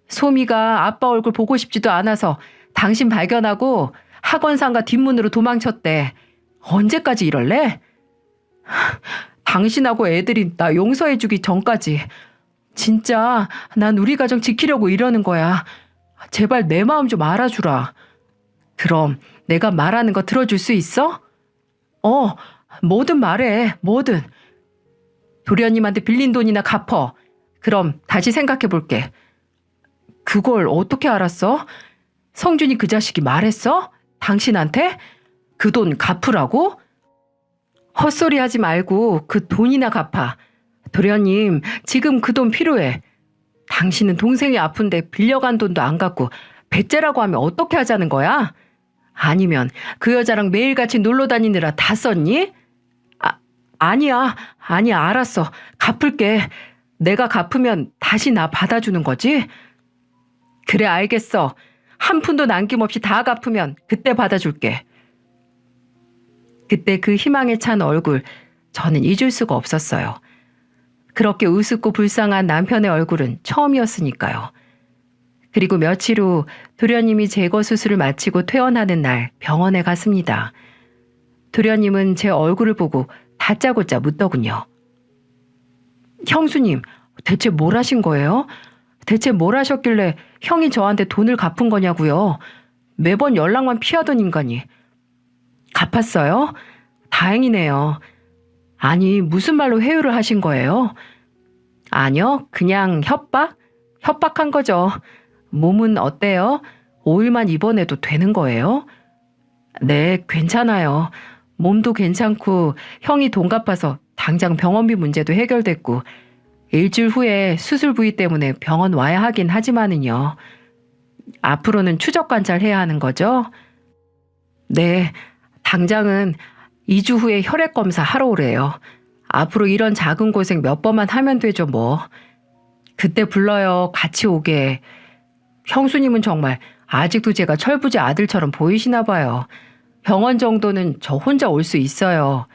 소미가 아빠 얼굴 보고 싶지도 않아서 당신 발견하고 학원상가 뒷문으로 도망쳤대. 언제까지 이럴래? 당신하고 애들이 나 용서해주기 전까지. 진짜 난 우리 가정 지키려고 이러는 거야. 제발 내 마음 좀 알아주라. 그럼 내가 말하는 거 들어줄 수 있어? 뭐든 말해. 뭐든. 도련님한테 빌린 돈이나 갚어. 그럼 다시 생각해 볼게. 그걸 어떻게 알았어? 성준이 그 자식이 말했어? 당신한테? 그 돈 갚으라고? 헛소리 하지 말고 그 돈이나 갚아. 도련님, 지금 그 돈 필요해. 당신은 동생이 아픈데 빌려간 돈도 안 갚고 배째라고 하면 어떻게 하자는 거야? 아니면 그 여자랑 매일같이 놀러 다니느라 다 썼니? 아니야, 알았어. 갚을게. 내가 갚으면 다시 나 받아주는 거지? 그래, 알겠어. 한 푼도 남김없이 다 갚으면 그때 받아줄게. 그때 그 희망에 찬 얼굴, 저는 잊을 수가 없었어요. 그렇게 우습고 불쌍한 남편의 얼굴은 처음이었으니까요. 그리고 며칠 후 도련님이 제거 수술을 마치고 퇴원하는 날 병원에 갔습니다. 도련님은 제 얼굴을 보고 다짜고짜 묻더군요. 형수님, 대체 뭘 하신 거예요? 대체 뭘 하셨길래 형이 저한테 돈을 갚은 거냐고요? 매번 연락만 피하던 인간이. 갚았어요? 다행이네요. 아니, 무슨 말로 회유를 하신 거예요? 아니요, 그냥 협박? 협박한 거죠. 몸은 어때요? 5일만 입원해도 되는 거예요? 네, 괜찮아요. 몸도 괜찮고 형이 돈 갚아서 당장 병원비 문제도 해결됐고 일주일 후에 수술 부위 때문에 병원 와야 하긴 하지만은요. 앞으로는 추적 관찰해야 하는 거죠? 네, 당장은 2주 후에 혈액 검사 하러 오래요. 앞으로 이런 작은 고생 몇 번만 하면 되죠, 뭐. 그때 불러요. 같이 오게. 형수님은 정말 아직도 제가 철부지 아들처럼 보이시나 봐요. 병원 정도는 저 혼자 올 수 있어요.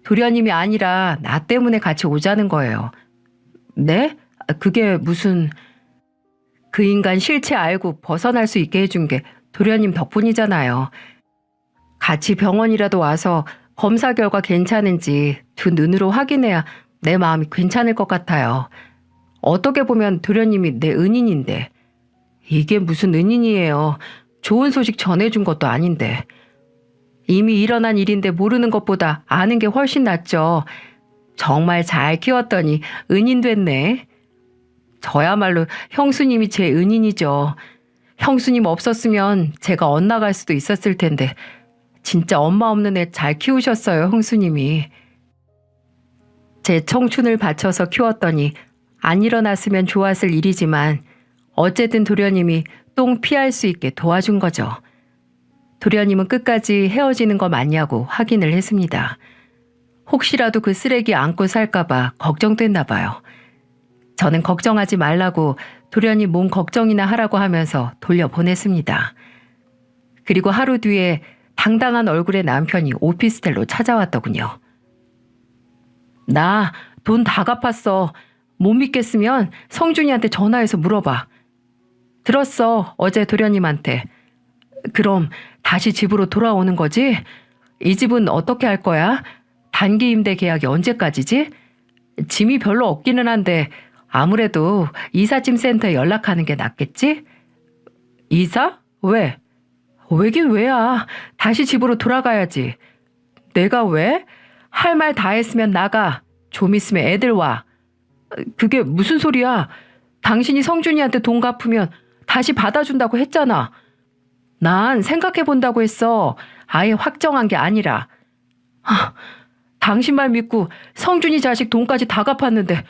도련님이 아니라 나 때문에 같이 오자는 거예요. 네? 그게 무슨... 그 인간 실체 알고 벗어날 수 있게 해준 게 도련님 덕분이잖아요. 같이 병원이라도 와서 검사 결과 괜찮은지 두 눈으로 확인해야 내 마음이 괜찮을 것 같아요. 어떻게 보면 도련님이 내 은인인데. 이게 무슨 은인이에요. 좋은 소식 전해준 것도 아닌데. 이미 일어난 일인데 모르는 것보다 아는 게 훨씬 낫죠. 정말 잘 키웠더니 은인 됐네. 저야말로 형수님이 제 은인이죠. 형수님 없었으면 제가 엇나갈 수도 있었을 텐데 진짜 엄마 없는 애 잘 키우셨어요, 형수님이. 제 청춘을 바쳐서 키웠더니 안 일어났으면 좋았을 일이지만 어쨌든 도련님이 똥 피할 수 있게 도와준 거죠. 도련님은 끝까지 헤어지는 거 맞냐고 확인을 했습니다. 혹시라도 그 쓰레기 안고 살까봐 걱정됐나 봐요. 저는 걱정하지 말라고 도련님 몸 걱정이나 하라고 하면서 돌려보냈습니다. 그리고 하루 뒤에 당당한 얼굴의 남편이 오피스텔로 찾아왔더군요. 나 돈 다 갚았어. 못 믿겠으면 성준이한테 전화해서 물어봐. 들었어, 어제 도련님한테. 그럼 다시 집으로 돌아오는 거지? 이 집은 어떻게 할 거야? 단기 임대 계약이 언제까지지? 짐이 별로 없기는 한데 아무래도 이삿짐 센터에 연락하는 게 낫겠지? 이사? 왜? 왜긴 왜야. 다시 집으로 돌아가야지. 내가 왜? 할 말 다 했으면 나가. 좀 있으면 애들 와. 그게 무슨 소리야. 당신이 성준이한테 돈 갚으면 다시 받아준다고 했잖아. 난 생각해본다고 했어. 아예 확정한 게 아니라. 당신 말 믿고 성준이 자식 돈까지 다 갚았는데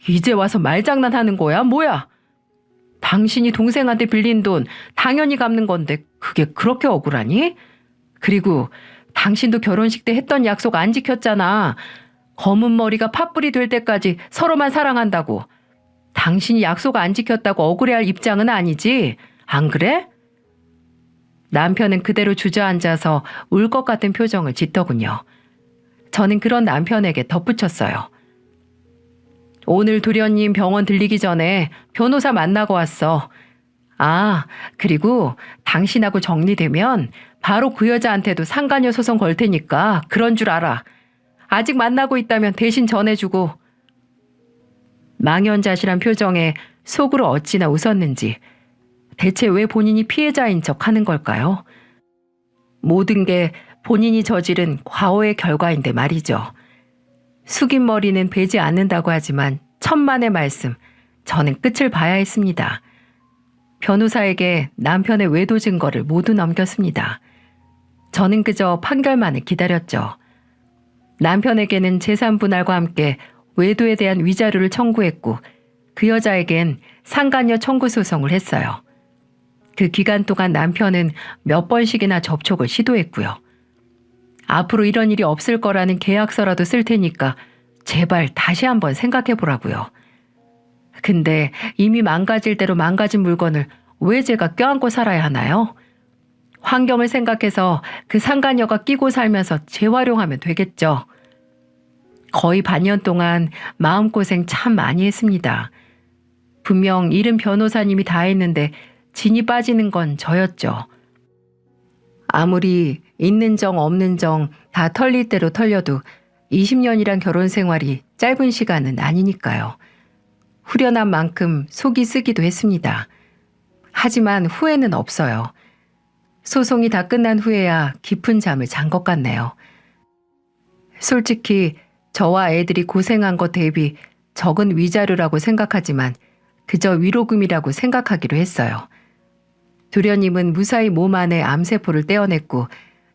이제 와서 말장난하는 거야? 뭐야? 당신이 동생한테 빌린 돈 당연히 갚는 건데 그게 그렇게 억울하니? 그리고 당신도 결혼식 때 했던 약속 안 지켰잖아. 검은 머리가 팥불이 될 때까지 서로만 사랑한다고. 당신이 약속 안 지켰다고 억울해할 입장은 아니지? 안 그래? 남편은 그대로 주저앉아서 울 것 같은 표정을 짓더군요. 저는 그런 남편에게 덧붙였어요. 오늘 도련님 병원 들리기 전에 변호사 만나고 왔어. 아, 그리고 당신하고 정리되면 바로 그 여자한테도 상간녀 소송 걸 테니까 그런 줄 알아. 아직 만나고 있다면 대신 전해주고. 망연자실한 표정에 속으로 어찌나 웃었는지 대체 왜 본인이 피해자인 척 하는 걸까요? 모든 게 본인이 저지른 과오의 결과인데 말이죠. 숙인 머리는 베지 않는다고 하지만 천만의 말씀, 저는 끝을 봐야 했습니다. 변호사에게 남편의 외도 증거를 모두 넘겼습니다. 저는 그저 판결만을 기다렸죠. 남편에게는 재산 분할과 함께 외도에 대한 위자료를 청구했고 그 여자에겐 상간녀 청구 소송을 했어요. 그 기간 동안 남편은 몇 번씩이나 접촉을 시도했고요. 앞으로 이런 일이 없을 거라는 계약서라도 쓸 테니까 제발 다시 한번 생각해 보라고요. 근데 이미 망가질 대로 망가진 물건을 왜 제가 껴안고 살아야 하나요? 환경을 생각해서 그 상간녀가 끼고 살면서 재활용하면 되겠죠. 거의 반년 동안 마음고생 참 많이 했습니다. 분명 이른 변호사님이 다 했는데 진이 빠지는 건 저였죠. 아무리 있는 정 없는 정 다 털릴 대로 털려도 20년이란 결혼 생활이 짧은 시간은 아니니까요. 후련한 만큼 속이 쓰기도 했습니다. 하지만 후회는 없어요. 소송이 다 끝난 후에야 깊은 잠을 잔 것 같네요. 솔직히 저와 애들이 고생한 것 대비 적은 위자료라고 생각하지만 그저 위로금이라고 생각하기로 했어요. 도련님은 무사히 몸 안에 암세포를 떼어냈고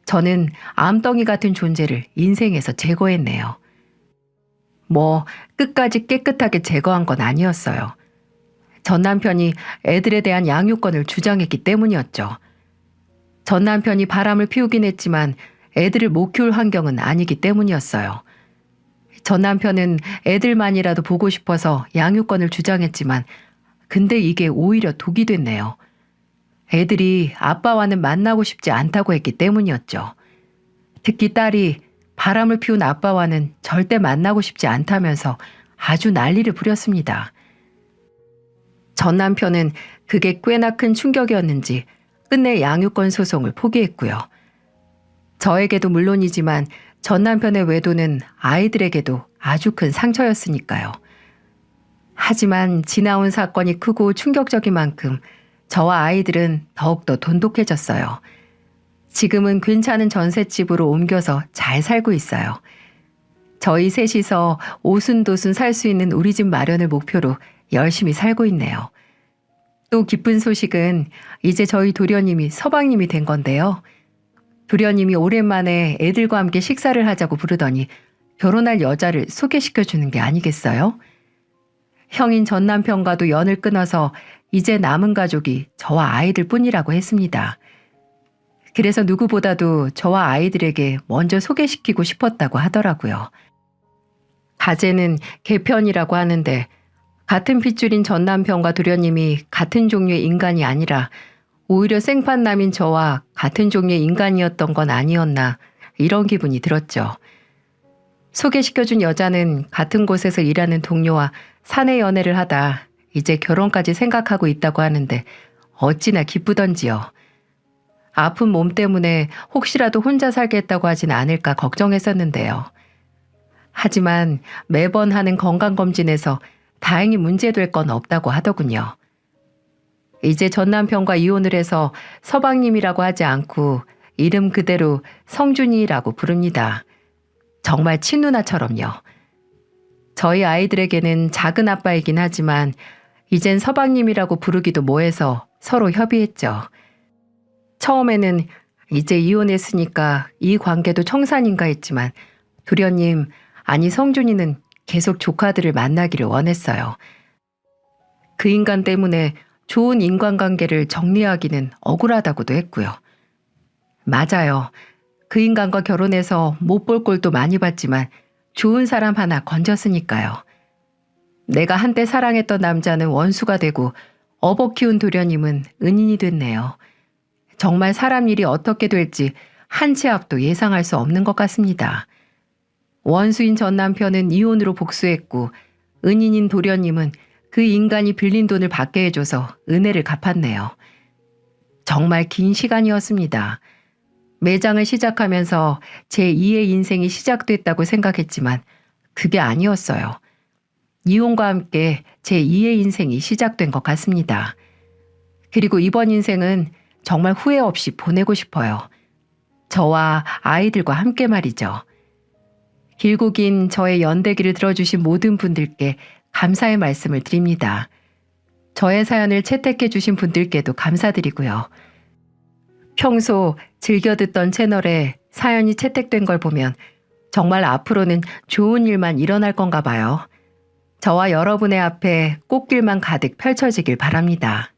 저는 암덩이 같은 존재를 인생에서 제거했네요. 뭐 끝까지 깨끗하게 제거한 건 아니었어요. 전 남편이 애들에 대한 양육권을 주장했기 때문이었죠. 전 남편이 바람을 피우긴 했지만 애들을 못 키울 환경은 아니기 때문이었어요. 전 남편은 애들만이라도 보고 싶어서 양육권을 주장했지만 근데 이게 오히려 독이 됐네요. 애들이 아빠와는 만나고 싶지 않다고 했기 때문이었죠. 특히 딸이 바람을 피운 아빠와는 절대 만나고 싶지 않다면서 아주 난리를 부렸습니다. 전 남편은 그게 꽤나 큰 충격이었는지 끝내 양육권 소송을 포기했고요. 저에게도 물론이지만 전 남편의 외도는 아이들에게도 아주 큰 상처였으니까요. 하지만 지나온 사건이 크고 충격적인 만큼 저와 아이들은 더욱더 돈독해졌어요. 지금은 괜찮은 전셋집으로 옮겨서 잘 살고 있어요. 저희 셋이서 오순도순 살 수 있는 우리 집 마련을 목표로 열심히 살고 있네요. 또 기쁜 소식은 이제 저희 도련님이 서방님이 된 건데요. 도련님이 오랜만에 애들과 함께 식사를 하자고 부르더니 결혼할 여자를 소개시켜 주는 게 아니겠어요? 형인 전 남편과도 연을 끊어서 이제 남은 가족이 저와 아이들 뿐이라고 했습니다. 그래서 누구보다도 저와 아이들에게 먼저 소개시키고 싶었다고 하더라고요. 가재는 개편이라고 하는데 같은 핏줄인 전 남편과 도련님이 같은 종류의 인간이 아니라 오히려 생판남인 저와 같은 종류의 인간이었던 건 아니었나 이런 기분이 들었죠. 소개시켜준 여자는 같은 곳에서 일하는 동료와 사내 연애를 하다 이제 결혼까지 생각하고 있다고 하는데 어찌나 기쁘던지요. 아픈 몸 때문에 혹시라도 혼자 살겠다고 하진 않을까 걱정했었는데요. 하지만 매번 하는 건강검진에서 다행히 문제될 건 없다고 하더군요. 이제 전 남편과 이혼을 해서 서방님이라고 하지 않고 이름 그대로 성준이라고 부릅니다. 정말 친누나처럼요. 저희 아이들에게는 작은 아빠이긴 하지만 이젠 서방님이라고 부르기도 뭐해서 서로 협의했죠. 처음에는 이제 이혼했으니까 이 관계도 청산인가 했지만 도련님, 아니 성준이는 계속 조카들을 만나기를 원했어요. 그 인간 때문에 좋은 인간관계를 정리하기는 억울하다고도 했고요. 맞아요. 그 인간과 결혼해서 못 볼 꼴도 많이 봤지만 좋은 사람 하나 건졌으니까요. 내가 한때 사랑했던 남자는 원수가 되고 업어 키운 도련님은 은인이 됐네요. 정말 사람 일이 어떻게 될지 한 치 앞도 예상할 수 없는 것 같습니다. 원수인 전 남편은 이혼으로 복수했고 은인인 도련님은 그 인간이 빌린 돈을 받게 해줘서 은혜를 갚았네요. 정말 긴 시간이었습니다. 매장을 시작하면서 제2의 인생이 시작됐다고 생각했지만 그게 아니었어요. 이혼과 함께 제2의 인생이 시작된 것 같습니다. 그리고 이번 인생은 정말 후회 없이 보내고 싶어요. 저와 아이들과 함께 말이죠. 길고 긴 저의 연대기를 들어주신 모든 분들께 감사의 말씀을 드립니다. 저의 사연을 채택해 주신 분들께도 감사드리고요. 평소 즐겨 듣던 채널에 사연이 채택된 걸 보면 정말 앞으로는 좋은 일만 일어날 건가 봐요. 저와 여러분의 앞에 꽃길만 가득 펼쳐지길 바랍니다.